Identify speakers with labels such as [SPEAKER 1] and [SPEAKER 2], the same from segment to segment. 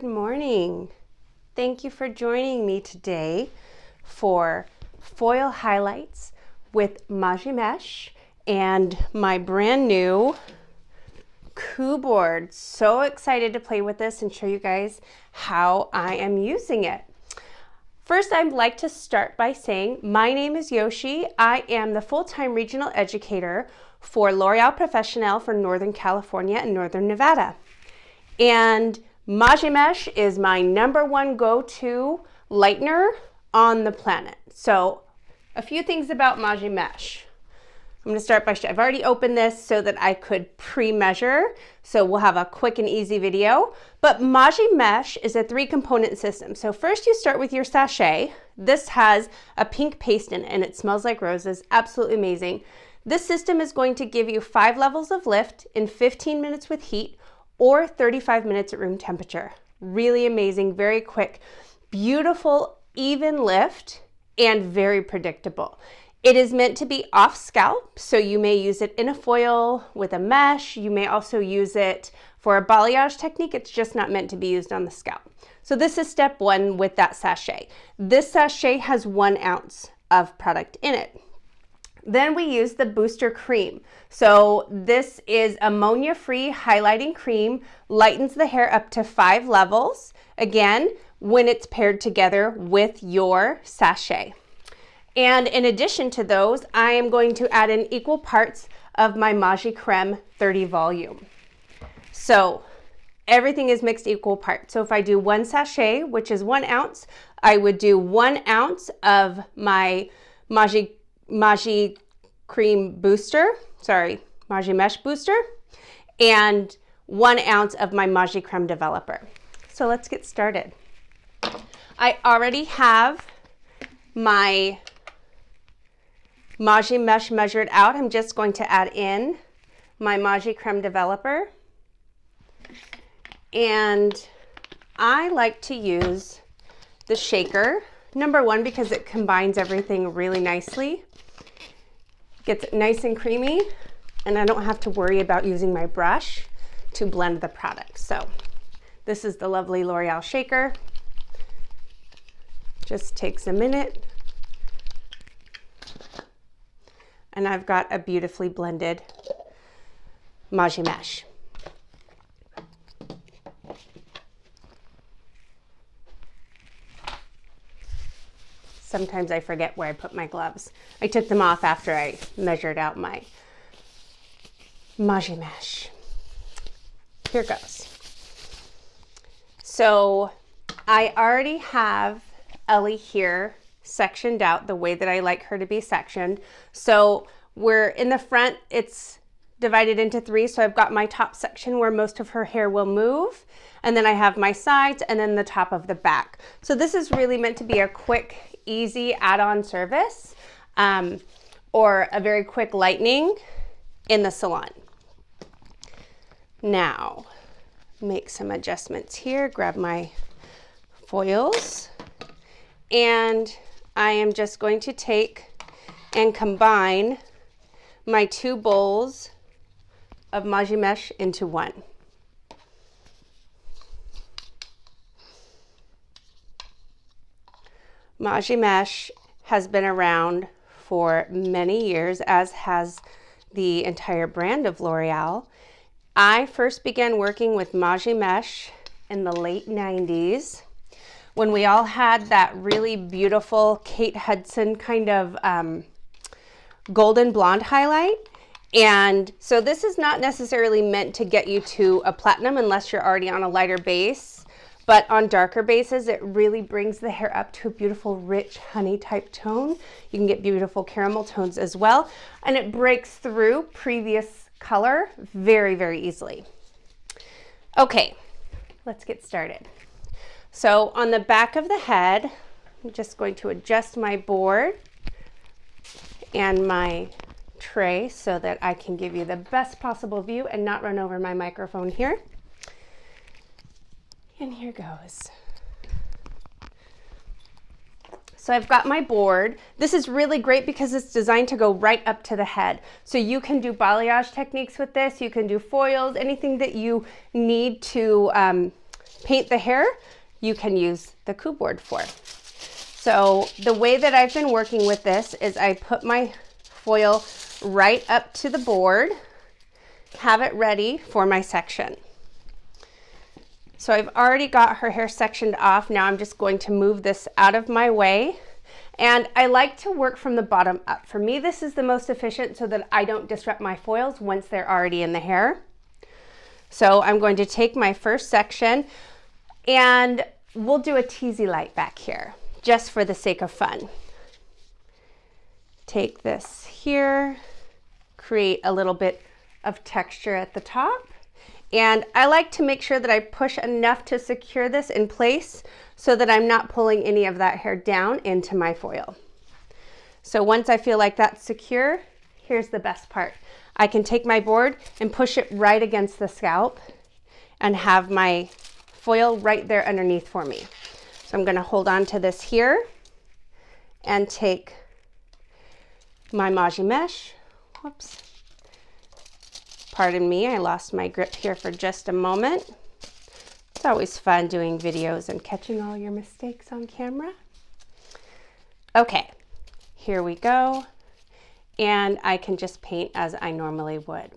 [SPEAKER 1] morning. Thank you for joining me today for foil highlights with Majimeche and my brand new Cooboard. So excited to play with this and show you guys how I am using it. First, I'd like to start by saying my name is Yoshi. I am the full-time regional educator for Loreal Professionnel for Northern California and Northern Nevada. And Majimeche is my #1 go-to lightener on the planet. So a few things about Majimeche. I'm going to start by, I've already opened this so that I could pre-measure, so we'll have a quick and easy video. But Majimeche is a 3-component system. So first you start with your sachet. This has a pink paste in it and it smells like roses, absolutely amazing. This system is going to give you 5 levels of lift in 15 minutes with heat or 35 minutes at room temperature. Really amazing, very quick, beautiful, even lift, and very predictable. It is meant to be off scalp, so you may use it in a foil with a mesh. You may also use it for a balayage technique. It's just not meant to be used on the scalp. So this is step 1 with that sachet. This sachet has 1 ounce of product in it. Then we use the booster cream. So this is ammonia-free highlighting cream, lightens the hair up to 5 levels. Again, when it's paired together with your sachet. And in addition to those, I am going to add in equal parts of my Maji Creme 30 volume. So everything is mixed equal parts. So if I do 1 sachet, which is 1 ounce, I would do 1 ounce of my Maji Cream Booster, Majimeche Booster, and 1 ounce of my Maji Creme Developer. So let's get started. I already have my Majimeche measured out. I'm just going to add in my Maji Creme Developer. And I like to use the shaker, #1, because it combines everything really nicely. Gets it nice and creamy, and I don't have to worry about using my brush to blend the product. So this is the lovely Loreal shaker. Just takes a minute. And I've got a beautifully blended Majimeche. Sometimes I forget where I put my gloves. I took them off after I measured out my Majimeche. Here goes. So I already have Ellie here sectioned out the way that I like her to be sectioned. So we're in the front, it's divided into 3. So I've got my top section where most of her hair will move. And then I have my sides and then the top of the back. So this is really meant to be a quick, easy add-on service or a very quick lightening in the salon. Now, make some adjustments here, grab my foils, and I am just going to take and combine my 2 bowls of Majimeche into 1. Majimeche has been around for many years, as has the entire brand of Loreal. I first began working with Majimeche in the late 90s when we all had that really beautiful Kate Hudson kind of golden blonde highlight. And so this is not necessarily meant to get you to a platinum unless you're already on a lighter base, but on darker bases, it really brings the hair up to a beautiful, rich honey type tone. You can get beautiful caramel tones as well. And it breaks through previous color very, very easily. Okay, let's get started. So on the back of the head, I'm just going to adjust my board and my tray so that I can give you the best possible view and not run over my microphone here. And here goes. So I've got my board. This is really great because it's designed to go right up to the head. So you can do balayage techniques with this. You can do foils, anything that you need to paint the hair, you can use the Cooboard for. So the way that I've been working with this is I put my foil right up to the board, have it ready for my section. So I've already got her hair sectioned off. Now I'm just going to move this out of my way. And I like to work from the bottom up. For me, this is the most efficient so that I don't disrupt my foils once they're already in the hair. So I'm going to take my first section and we'll do a teasy light back here just for the sake of fun. Take this here, create a little bit of texture at the top. And I like to make sure that I push enough to secure this in place so that I'm not pulling any of that hair down into my foil. So once I feel like that's secure, here's the best part. I can take my board and push it right against the scalp and have my foil right there underneath for me. So I'm going to hold on to this here and take my Majimeche. Whoops. Pardon me, I lost my grip here for just a moment. It's always fun doing videos and catching all your mistakes on camera. Okay, here we go. And I can just paint as I normally would.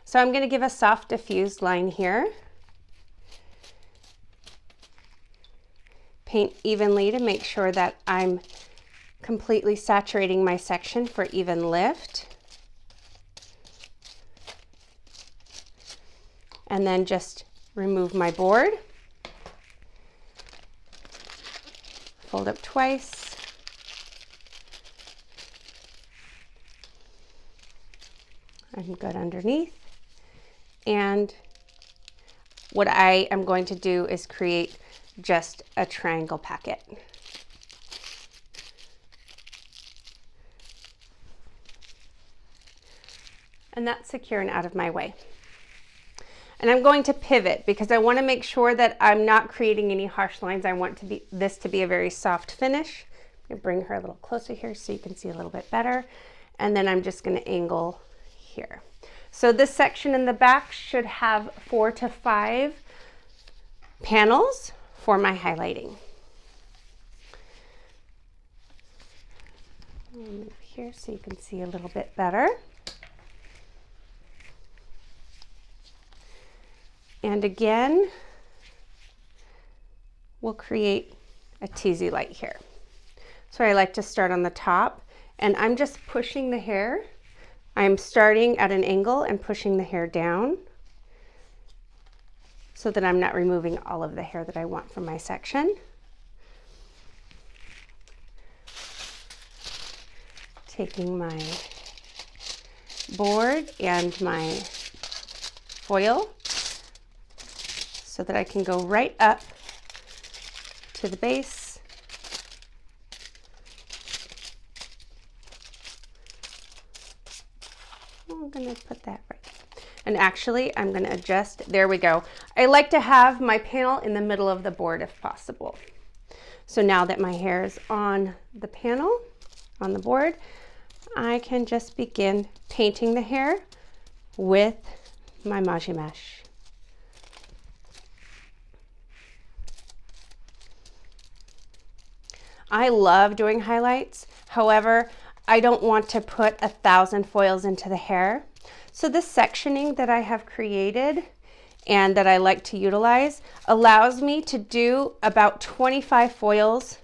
[SPEAKER 1] So I'm going to give a soft diffused line here. Paint evenly to make sure that I'm completely saturating my section for even lift. And then just remove my board. Fold up twice. I'm good underneath. And what I am going to do is create just a triangle packet. And that's secure and out of my way. And I'm going to pivot because I want to make sure that I'm not creating any harsh lines. I want this to be a very soft finish. I'm going to bring her a little closer here so you can see a little bit better. And then I'm just going to angle here. So this section in the back should have 4 to 5 panels for my highlighting. I'll move here so you can see a little bit better. And again, we'll create a teasy light here. So I like to start on the top and I'm just pushing the hair. I'm starting at an angle and pushing the hair down so that I'm not removing all of the hair that I want from my section. Taking my board and my foil so that I can go right up to the base. I'm going to put that right. And actually, I'm going to adjust. There we go. I like to have my panel in the middle of the board if possible. So now that my hair is on the panel, on the board, I can just begin painting the hair with my Majimeche. I love doing highlights. However, I don't want to put 1,000 foils into the hair. So this sectioning that I have created and that I like to utilize allows me to do about 25 foils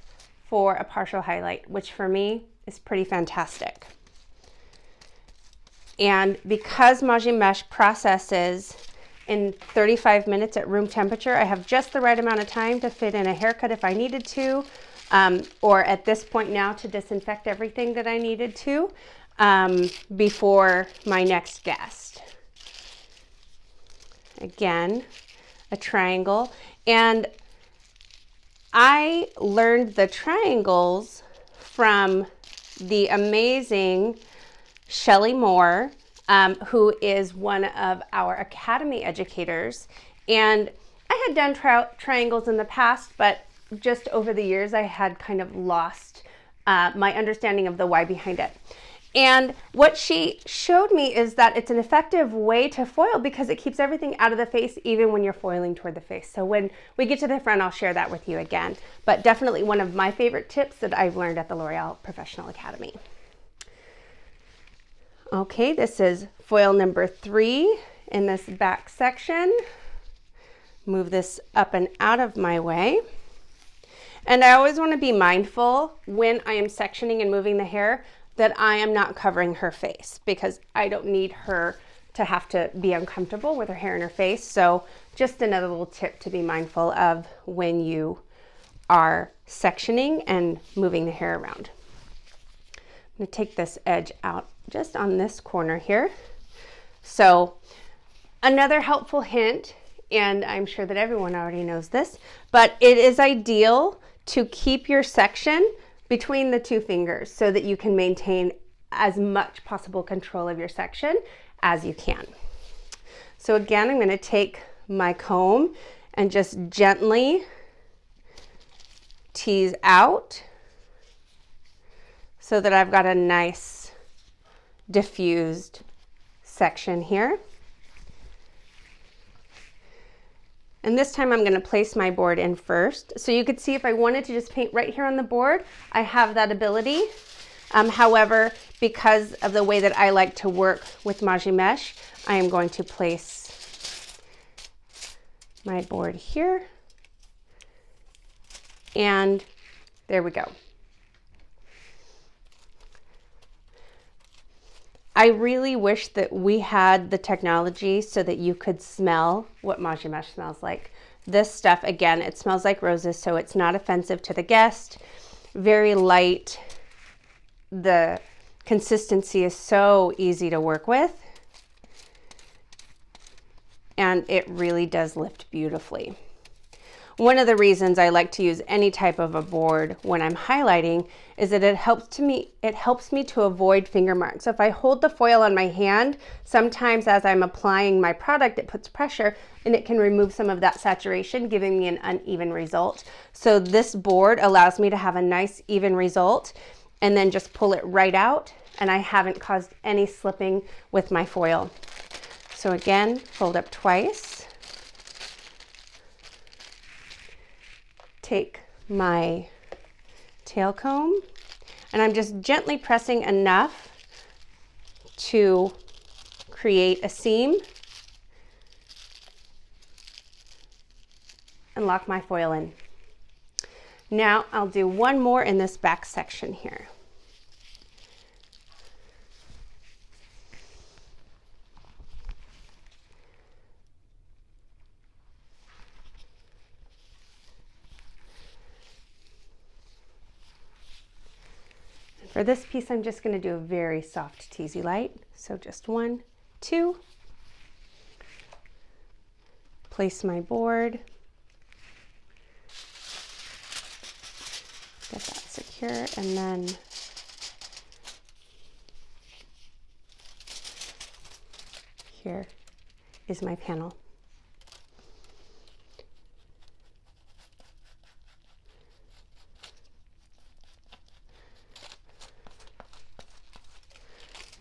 [SPEAKER 1] for a partial highlight, which for me is pretty fantastic. And because Majimeche processes in 35 minutes at room temperature, I have just the right amount of time to fit in a haircut if I needed to, or at this point now to disinfect everything that I needed to before my next guest. Again, a triangle. And I learned the triangles from the amazing Shelly Moore, who is one of our Academy educators. And I had done triangles in the past, but just over the years, I had kind of lost my understanding of the why behind it. And what she showed me is that it's an effective way to foil because it keeps everything out of the face even when you're foiling toward the face. So when we get to the front, I'll share that with you again. But definitely one of my favorite tips that I've learned at the Loreal Professional Academy. Okay, this is foil number 3 in this back section. Move this up and out of my way. And I always want to be mindful when I am sectioning and moving the hair that I am not covering her face because I don't need her to have to be uncomfortable with her hair in her face. So just another little tip to be mindful of when you are sectioning and moving the hair around. I'm going to take this edge out just on this corner here. So another helpful hint, and I'm sure that everyone already knows this, but it is ideal to keep your section between the 2 fingers so that you can maintain as much possible control of your section as you can. So again, I'm going to take my comb and just gently tease out so that I've got a nice diffused section here. And this time I'm going to place my board in first. So you could see if I wanted to just paint right here on the board, I have that ability. However, because of the way that I like to work with Majimeche, I am going to place my board here. And there we go. I really wish that we had the technology so that you could smell what Majimeche smells like. This stuff, again, it smells like roses, so it's not offensive to the guest. Very light. The consistency is so easy to work with. And it really does lift beautifully. One of the reasons I like to use any type of a board when I'm highlighting is that it helps me to avoid finger marks. So if I hold the foil on my hand, sometimes as I'm applying my product, it puts pressure and it can remove some of that saturation, giving me an uneven result. So this board allows me to have a nice even result and then just pull it right out, and I haven't caused any slipping with my foil. So again, fold up twice. Take my tail comb and I'm just gently pressing enough to create a seam and lock my foil in. Now I'll do one more in this back section here. For this piece, I'm just going to do a very soft teasy light. So just 1, 2. Place my board. Get that secure, and then here is my panel.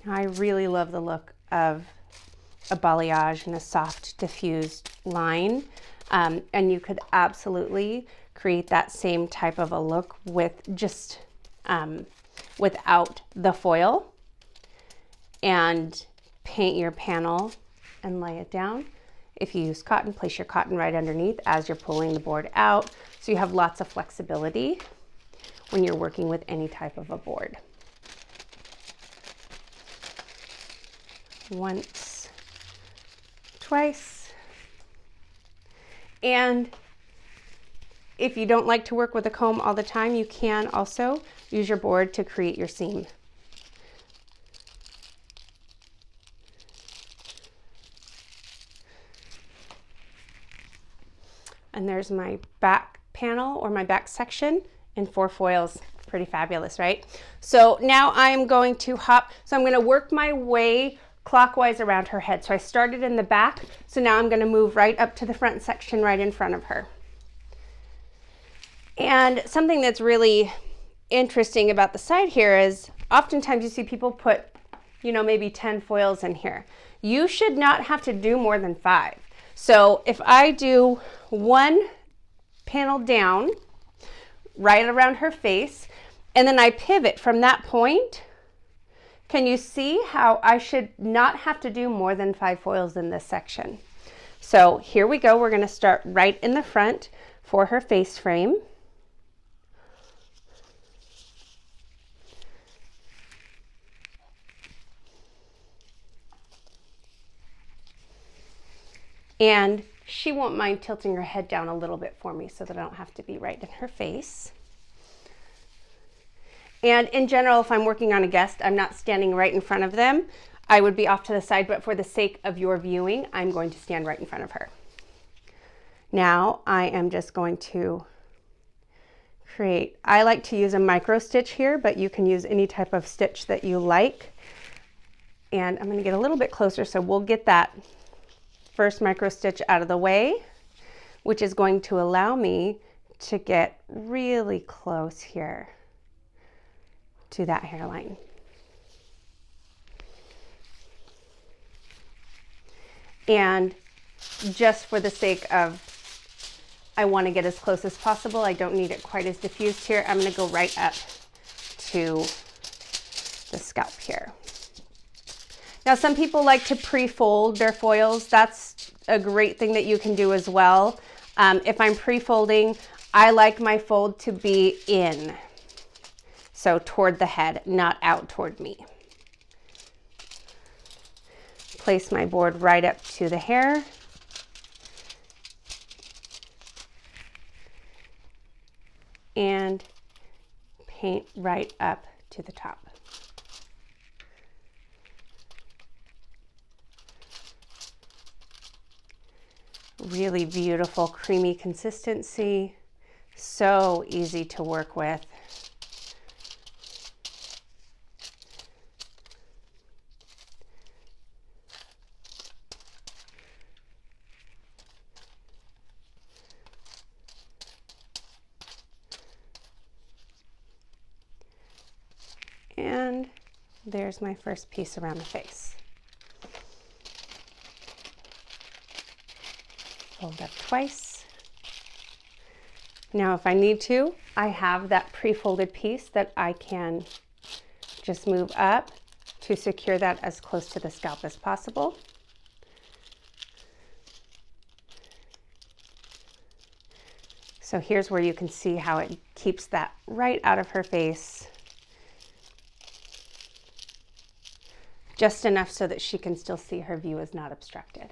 [SPEAKER 1] I really love the look of a balayage and a soft diffused line, and you could absolutely create that same type of a look with just without the foil, and paint your panel and lay it down. If you use cotton, place your cotton right underneath as you're pulling the board out, so you have lots of flexibility when you're working with any type of a board. Once, twice, and if you don't like to work with a comb all the time, you can also use your board to create your seam. And there's my back panel or my back section in 4 foils. Pretty fabulous, right? So now I'm going to hop, so I'm going to work my way clockwise around her head. So I started in the back, so now I'm going to move right up to the front section right in front of her. And something that's really interesting about the side here is oftentimes you see people put, you know, maybe 10 foils in here. You should not have to do more than 5. So if I do one panel down right around her face, and then I pivot from that point, can you see how I should not have to do more than 5 foils in this section? So here we go. We're going to start right in the front for her face frame. And she won't mind tilting her head down a little bit for me so that I don't have to be right in her face. And in general, if I'm working on a guest, I'm not standing right in front of them. I would be off to the side, but for the sake of your viewing, I'm going to stand right in front of her. Now I am just going to create, I like to use a micro stitch here, but you can use any type of stitch that you like. And I'm going to get a little bit closer, so we'll get that first micro stitch out of the way, which is going to allow me to get really close here to that hairline. And just for the sake of, I want to get as close as possible, I don't need it quite as diffused here, I'm going to go right up to the scalp here. Now, some people like to pre-fold their foils. That's a great thing that you can do as well. If I'm pre-folding, I like my fold to be in, so toward the head, not out toward me. Place my board right up to the hair. And paint right up to the top. Really beautiful, creamy consistency. So easy to work with. And there's my first piece around the face. Fold up twice. Now, if I need to, I have that pre-folded piece that I can just move up to secure that as close to the scalp as possible. So here's where you can see how it keeps that right out of her face. Just enough so that she can still see her view is not obstructed.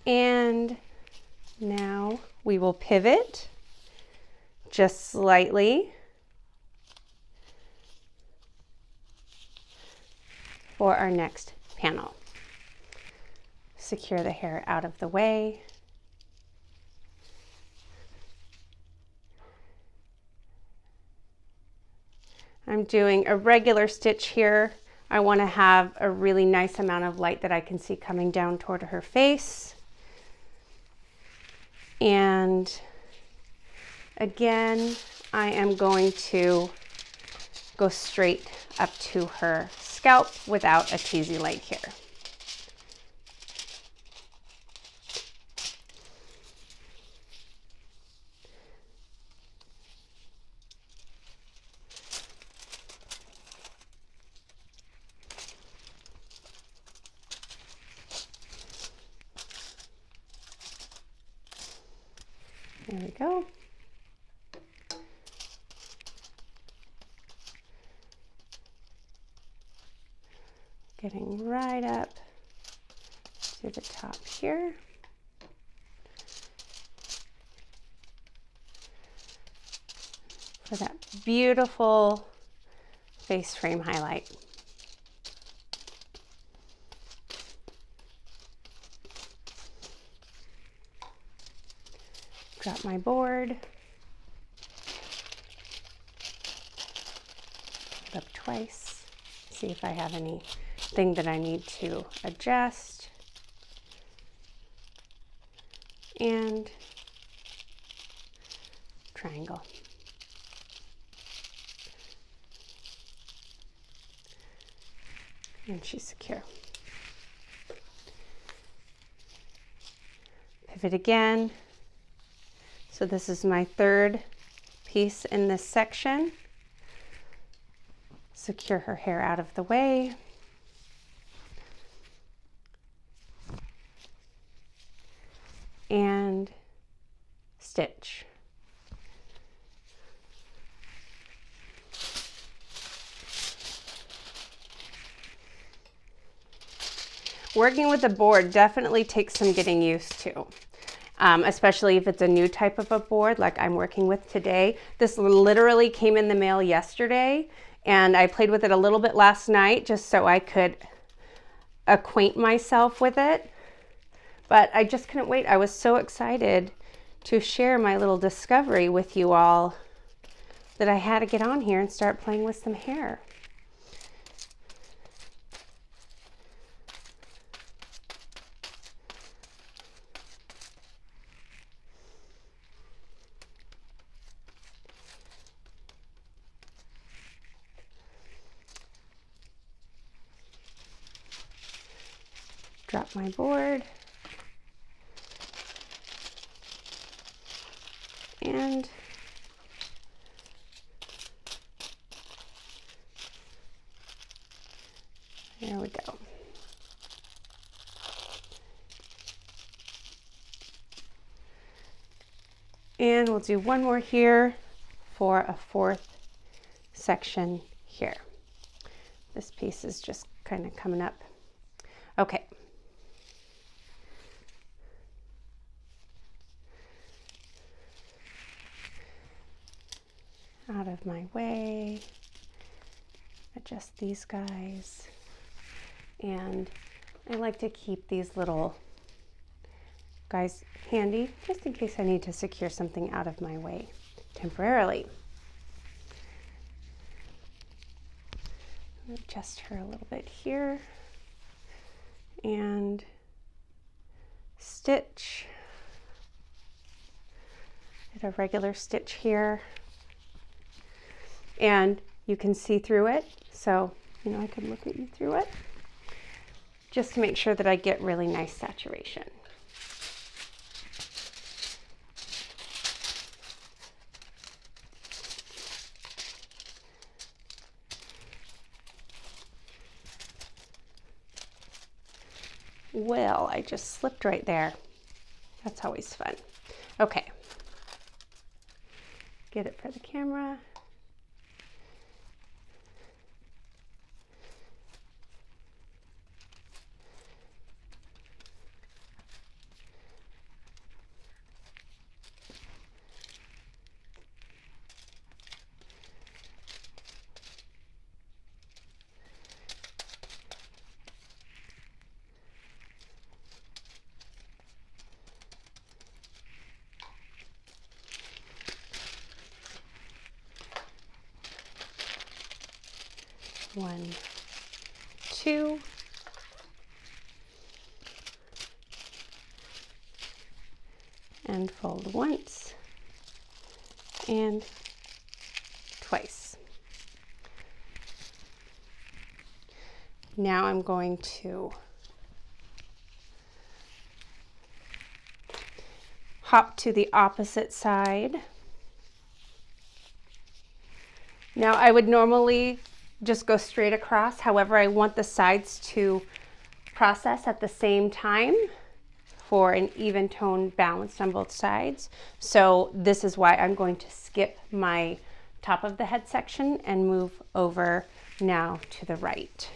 [SPEAKER 1] And now we will pivot just slightly for our next panel. Secure the hair out of the way. I'm doing a regular stitch here. I want to have a really nice amount of light that I can see coming down toward her face. And again, I am going to go straight up to her scalp without a teasy light here. There we go. Getting right up to the top here. For that beautiful face frame highlight. Drop my board, up twice, see if I have anything that I need to adjust, and triangle. And she's secure. Pivot again. So this is my third piece in this section. Secure her hair out of the way. And stitch. Working with a board definitely takes some getting used to, especially if it's a new type of a board like I'm working with today. This literally came in the mail yesterday, and I played with it a little bit last night just so I could acquaint myself with it. But I just couldn't wait. I was so excited to share my little discovery with you all that I had to get on here and start playing with some hair. Drop my board. And there we go. And we'll do one more here for a fourth section here. This piece is just kind of coming up. Okay. Out of my way. Adjust these guys. And I like to keep these little guys handy just in case I need to secure something out of my way temporarily. Adjust her a little bit here and stitch. Hit a regular stitch here, and you can see through it, so I can look at you through it just to make sure that I get really nice saturation. Well, I just slipped right there. That's always fun. Okay. Get it for the camera. One, two, and fold once and twice. Now I'm going to hop to the opposite side. Now I would normally just go straight across. However, I want the sides to process at the same time for an even tone balanced on both sides. So this is why I'm going to skip my top of the head section and move over now to the right.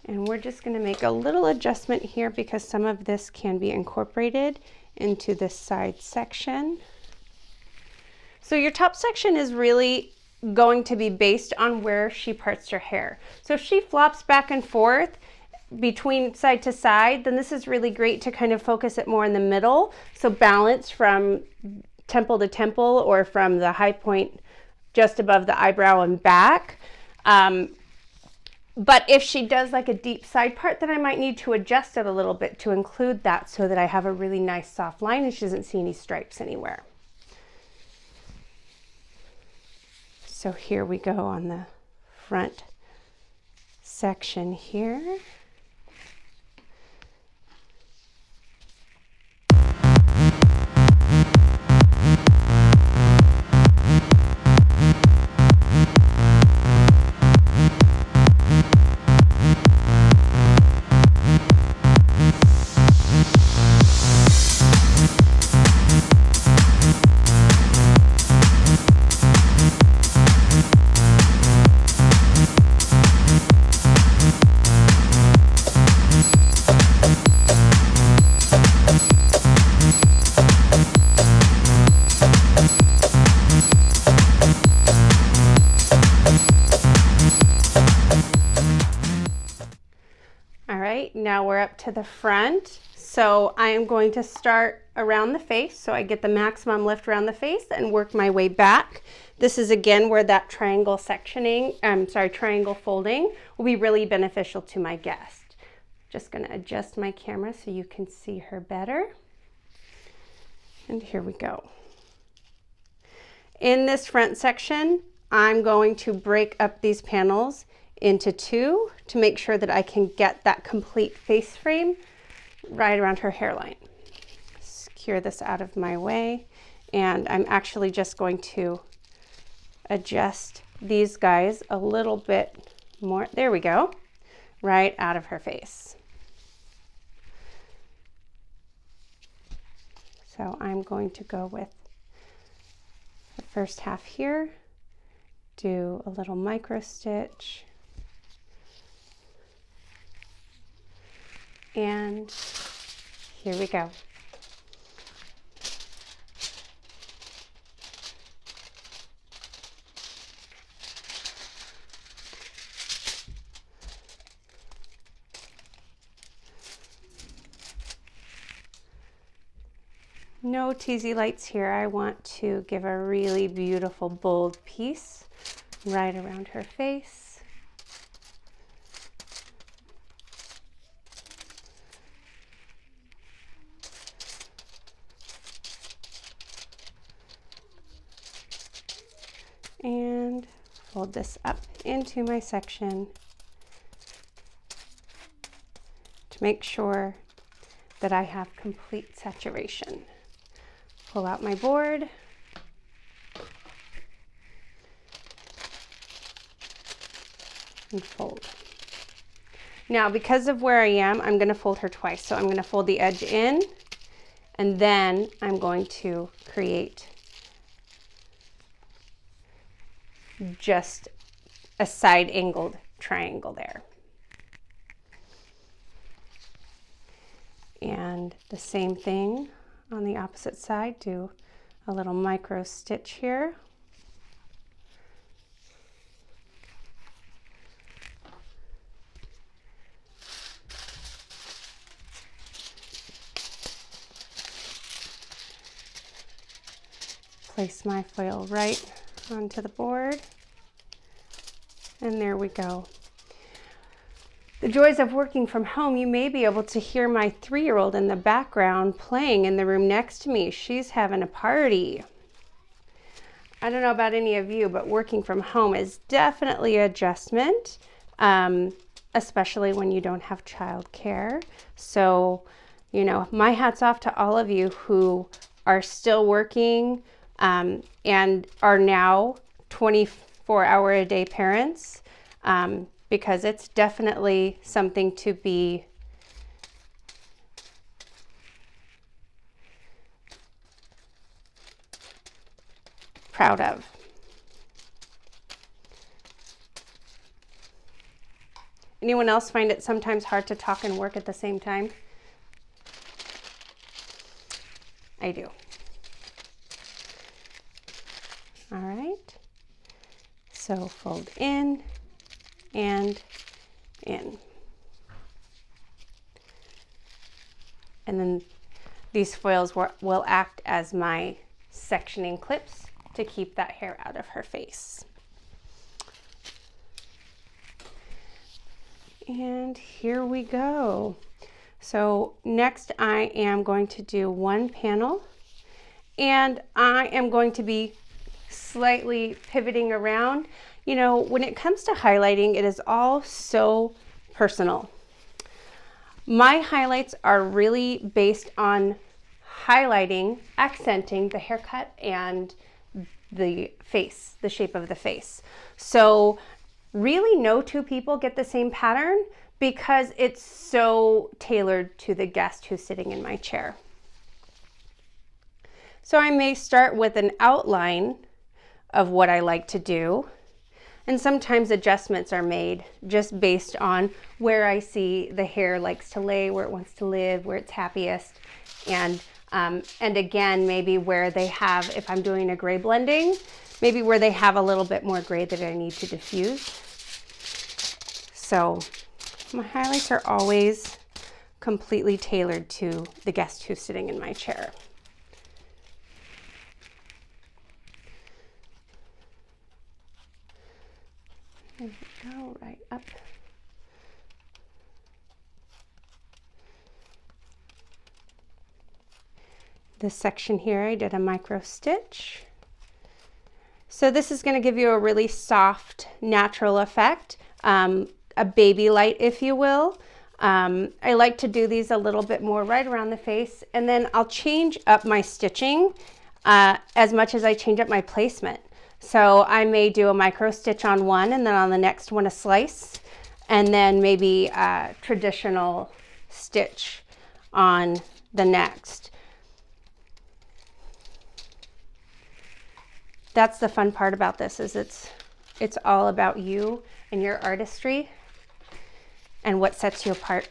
[SPEAKER 1] And we're just going to make a little adjustment here because some of this can be incorporated into this side section. So your top section is really going to be based on where she parts her hair. So if she flops back and forth between side to side, then this is really great to kind of focus it more in the middle. So balance from temple to temple or from the high point just above the eyebrow and back. But if she does like a deep side part, then I might need to adjust it a little bit to include that so that I have a really nice soft line and she doesn't see any stripes anywhere. So here we go on the front section here. Now we're up to the front. So I am going to start around the face so I get the maximum lift around the face and work my way back. This is again where that triangle triangle folding will be really beneficial to my guest. Just going to adjust my camera so you can see her better. And here we go. In this front section, I'm going to break up these panels into two to make sure that I can get that complete face frame right around her hairline. Secure this out of my way, and I'm actually just going to adjust these guys a little bit more. There we go, right out of her face. So I'm going to go with the first half here, do a little micro stitch, and here we go. No teasy lights here. I want to give a really beautiful bold piece right around her face. And fold this up into my section to make sure that I have complete saturation. Pull out my board. And fold. Now, because of where I am, I'm going to fold her twice. So I'm going to fold the edge in, and then I'm going to create just a side angled triangle there. And the same thing on the opposite side, do a little micro stitch here. Place my foil right onto the board, and there we go. The joys of working from home, you may be able to hear my 3-year-old in the background playing in the room next to me. She's having a party. I don't know about any of you, but working from home is definitely an adjustment, especially when you don't have childcare. So, you know, my hat's off to all of you who are still working and are now 24-hour-a-day parents, because it's definitely something to be proud of. Anyone else find it sometimes hard to talk and work at the same time? I do. All right, so fold in and in. And then these foils will act as my sectioning clips to keep that hair out of her face. And here we go. So next I am going to do one panel, and I am going to be slightly pivoting around. You know, when it comes to highlighting, it is all so personal. My highlights are really based on highlighting, accenting the haircut and the face, the shape of the face. So really no two people get the same pattern because it's so tailored to the guest who's sitting in my chair. So I may start with an outline of what I like to do, and sometimes adjustments are made just based on where I see the hair likes to lay, where it wants to live, where it's happiest, and again, maybe where they have, if I'm doing a gray blending, maybe where they have a little bit more gray that I need to diffuse. So my highlights are always completely tailored to the guest who's sitting in my chair. There we go, right up. This section here, I did a micro stitch. So this is going to give you a really soft, natural effect, a baby light, if you will. I like to do these a little bit more right around the face, and then I'll change up my stitching as much as I change up my placement. So I may do a micro stitch on one, and then on the next one a slice, and then maybe a traditional stitch on the next. That's the fun part about this, is it's all about you and your artistry and what sets you apart.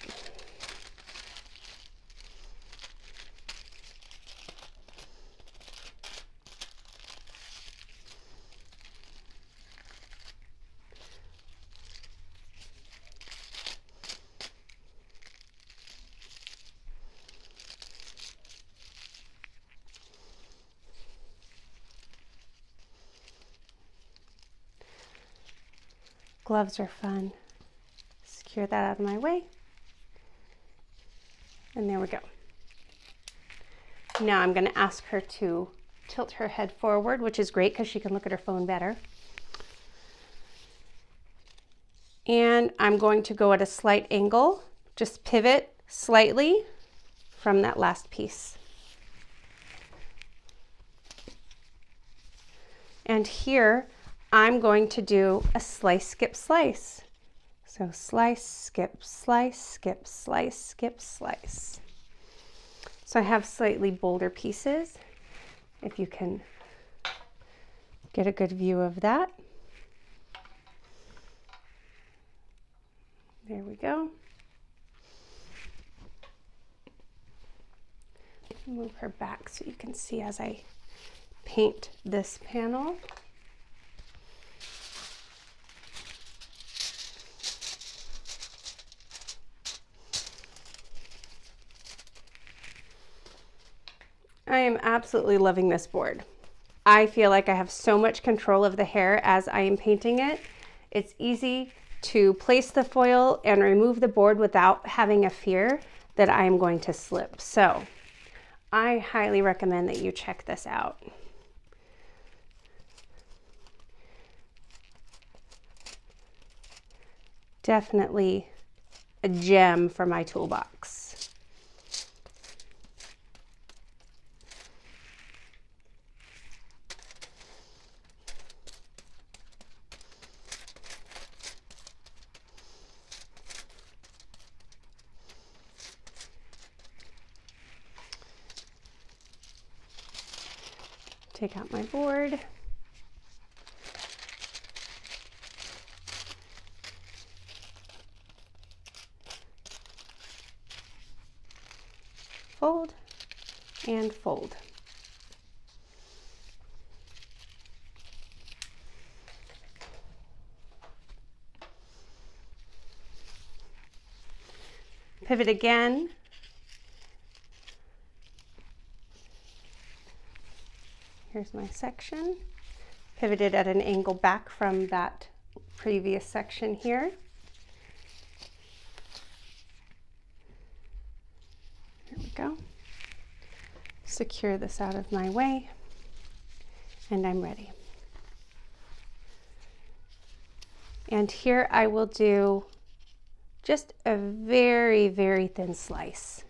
[SPEAKER 1] Gloves are fun. Secure that out of my way. And there we go. Now I'm going to ask her to tilt her head forward, which is great because she can look at her phone better. And I'm going to go at a slight angle, just pivot slightly from that last piece. And here I'm going to do a slice, skip, slice. So slice, skip, slice, skip, slice, skip, slice. So I have slightly bolder pieces, if you can get a good view of that. There we go. Move her back so you can see as I paint this panel. I am absolutely loving this board. I feel like I have so much control of the hair as I am painting it. It's easy to place the foil and remove the board without having a fear that I am going to slip. So I highly recommend that you check this out. Definitely a gem for my toolbox. Take out my board. Fold and fold. Pivot again. Here's my section. Pivoted at an angle back from that previous section here. secure this out of my way, and I'm ready. And here I will do just a very, very thin slice.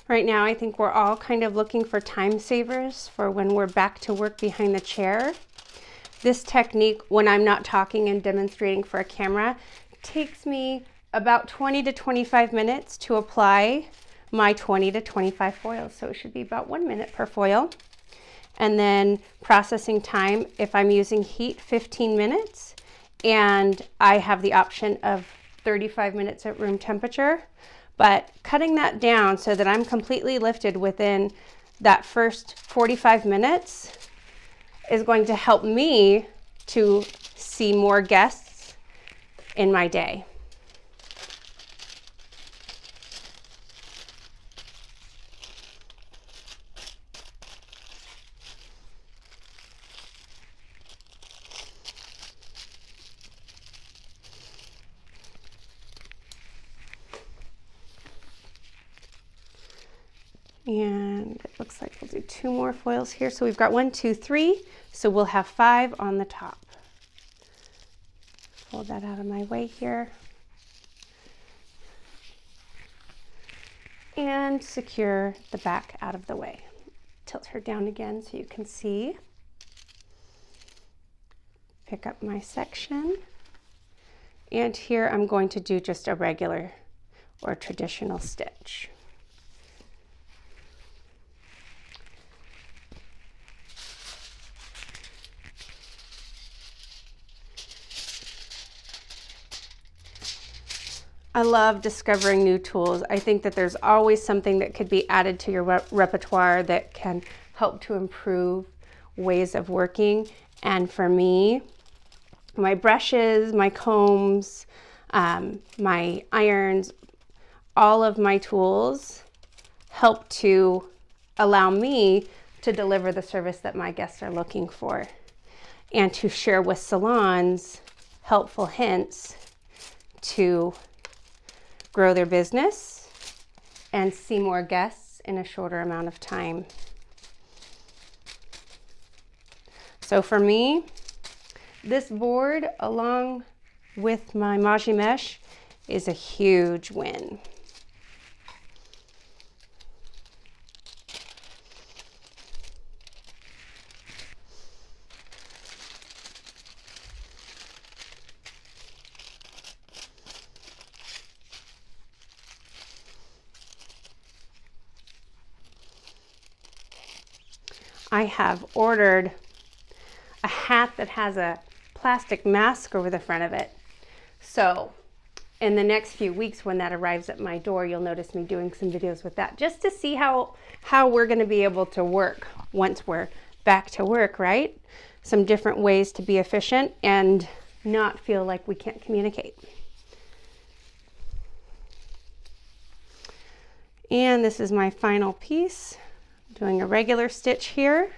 [SPEAKER 1] Right now, I think we're all kind of looking for time savers for when we're back to work behind the chair. This technique, when I'm not talking and demonstrating for a camera, takes me about 20 to 25 minutes to apply my 20 to 25 foils. So it should be about 1 minute per foil. And then processing time, if I'm using heat, 15 minutes. And I have the option of 35 minutes at room temperature. But cutting that down so that I'm completely lifted within that first 45 minutes is going to help me to see more guests in my day. And it looks like we'll do 2 more foils here. So we've got 1, 2, 3. So we'll have 5 on the top. Fold that out of my way here. And secure the back out of the way. Tilt her down again so you can see. Pick up my section. And here I'm going to do just a regular or traditional stitch. I love discovering new tools. I think that there's always something that could be added to your repertoire that can help to improve ways of working. And for me, my brushes, my combs, my irons, all of my tools help to allow me to deliver the service that my guests are looking for and to share with salons helpful hints to grow their business and see more guests in a shorter amount of time. So for me, this board along with my Majimeche is a huge win. I have ordered a hat that has a plastic mask over the front of it. So in the next few weeks when that arrives at my door, you'll notice me doing some videos with that just to see how we're going to be able to work once we're back to work, right? Some different ways to be efficient and not feel like we can't communicate. And this is my final piece. Doing a regular stitch here.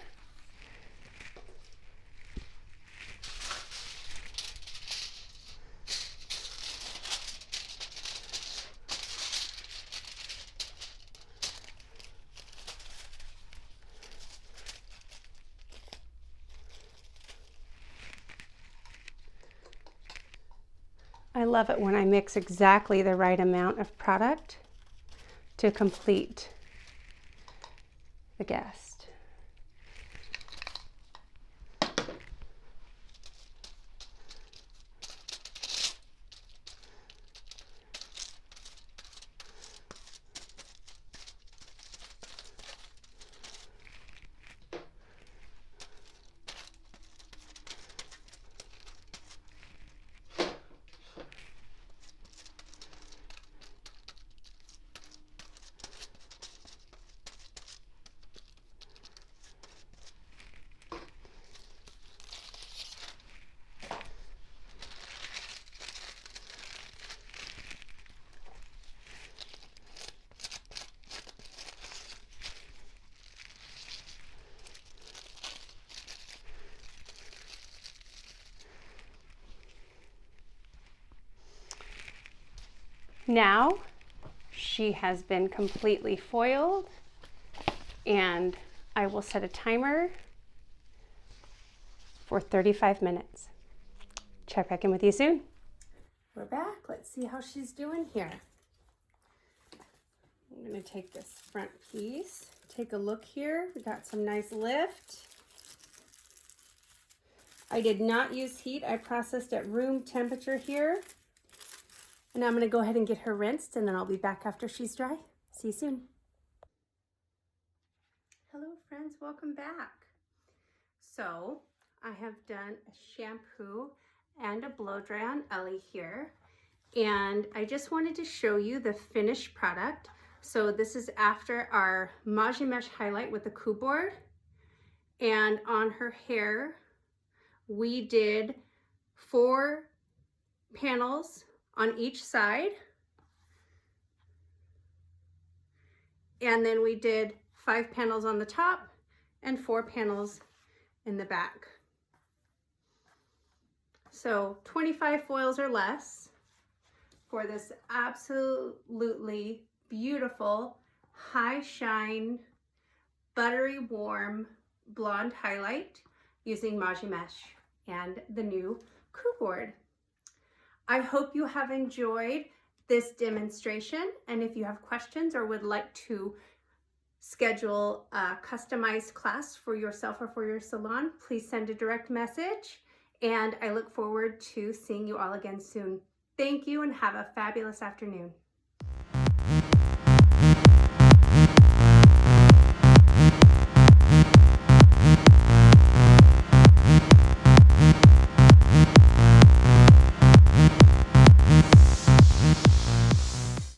[SPEAKER 1] I love it when I mix exactly the right amount of product to complete the guest. Now she has been completely foiled, and I will set a timer for 35 minutes. Check back in with you soon. We're back. Let's see how she's doing here. I'm going to take this front piece. Take a look here. We got some nice lift. I did not use heat. I processed at room temperature here. And I'm going to go ahead and get her rinsed, and then I'll be back after she's dry. See you soon. Hello friends, welcome back. So I have done a shampoo and a blow dry on Ellie here. And I just wanted to show you the finished product. So this is after our Majimeche highlight with the Cooboard. And on her hair, we did 4 panels on each side. And then we did 5 panels on the top and 4 panels in the back. So 25 foils or less for this absolutely beautiful, high shine, buttery warm blonde highlight using Majimeche and the new Cooboard. I hope you have enjoyed this demonstration, and if you have questions or would like to schedule a customized class for yourself or for your salon, please send a direct message, and I look forward to seeing you all again soon. Thank you and have a fabulous afternoon.